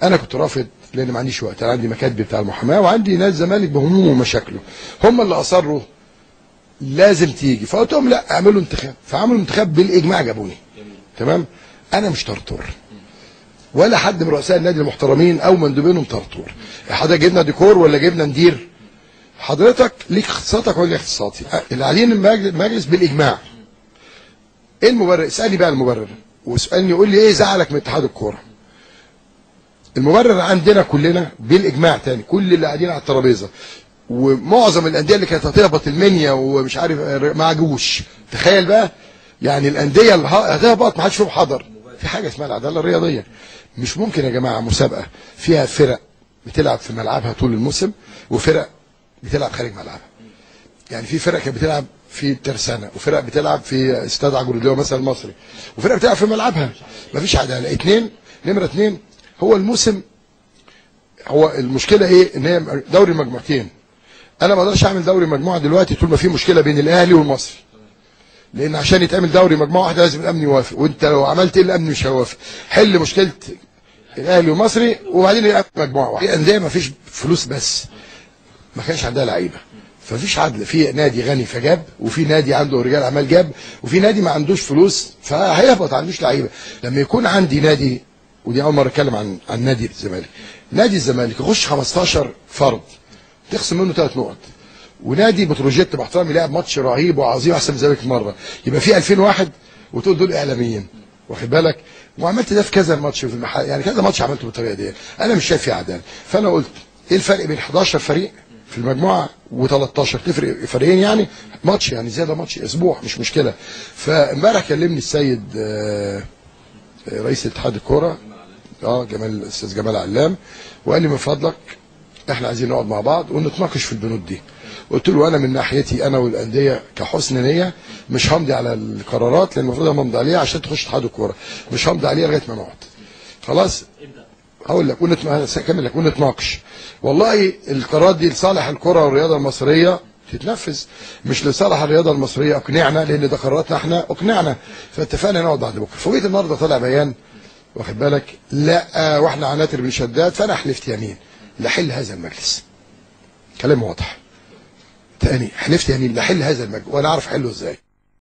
انا كنت رافض لان ما عنديش وقت. انا عندي مكاتب بتاع المحاماه وعندي ناس زمالك بهمومه ومشاكله، هم اللي اصروا لازم تيجي، فقلت لهم لا اعملوا انتخاب، فعملوا انتخاب بالاجماع جابوني. تمام. انا مش طرطور ولا حد من رؤساء النادي المحترمين او مندوبينهم طرطور. حضرتك جبنا ديكور ولا جبنا ندير؟ حضرتك ليك اختصاصاتك ولا اختصاصاتي؟ اللي قاعدين المجلس بالاجماع. ايه المبرر؟ اسالني بقى المبرر واسالني قول لي ايه زعلك من اتحاد الكوره؟ المبرر عندنا كلنا بالاجماع تاني، كل اللي قاعدين على الترابيزه ومعظم الانديه اللي كانت هتهبط المنيا ومش عارف ما عجبوش. تخيل بقى، يعني الانديه اللي هتهبط ما حدش فيهم حضر. في حاجه اسمها العداله الرياضيه. مش ممكن يا جماعه مسابقه فيها فرق بتلعب في ملعبها طول الموسم وفرق بتلعب خارج ملعبها. يعني في فرق كانت بتلعب في ترسانه وفرق بتلعب في استاد عجول اللي هو مثلا المصري وفرق بتلعب في ملعبها. مفيش عداله. نمره اتنين، هو الموسم، هو المشكله ايه؟ ان هي دوري مجموعتين. انا ما اقدرش اعمل دوري مجموعه دلوقتي طول ما في مشكله بين الاهلي والمصري، لان عشان يتعمل دوري مجموعه واحده لازم الامن يوافق، وانت لو عملت ايه الامن مش هيوافق. حل مشكله الاهلي والمصري وبعدين الامن مجموعه واحده. الانديه ما فيش فلوس، بس ما كانش عندها لعيبه، فمفيش عدل. في نادي غني فجاب، وفي نادي عنده رجال اعمال جاب، وفي نادي ما عندوش فلوس فهيهبط، ما عندوش لعيبه. لما يكون عندي نادي، ودي اول مره اتكلم عن نادي الزمالك، نادي الزمالك يخش 15 فرد تخصم منه 3 نقط، ونادي بتروجيت باحترامي لعب ماتش رهيب وعظيم احسن من الزمالك مره، يبقى في 2000 واحد وتقول دول اعلاميين، واخد بالك؟ وعملت ده في كذا ماتش في المحل، يعني كذا ماتش عملته بالطريقه دي. انا مش شايف فيه عداله. فانا قلت ايه الفرق بين 11 فريق في المجموعه و13؟ تفرق فريقين، يعني ماتش، يعني زياده ماتش اسبوع مش مشكله. فامبارح كلمني السيد رئيس اتحاد الكوره الاستاذ جمال علام، وقال لي من فضلك احنا عايزين نقعد مع بعض ونتناقش في البنود دي. قلت له انا من ناحيتي انا والانديه كحسن نيه مش همضي على القرارات، لان المفروض انا امضي عليها عشان تخش اتحاد الكوره، مش همضي عليها لغايه ما نقعد. خلاص؟ هقول لك هكمل لك ونتناقش. والله القرارات دي لصالح الكره والرياضه المصريه تتنفذ، مش لصالح الرياضه المصريه اقنعنا، لان ده قراراتنا احنا اقنعنا. فاتفقنا نقعد بعد بكره. فوجئت النهارده طلع بيان، واخد بالك؟ لا واحنا عناتر بن شداد. فانا حلفت يمين لحل هذا المجلس. كلام واضح. تاني حلفت يمين لحل هذا المجلس، وانا اعرف احله ازاي.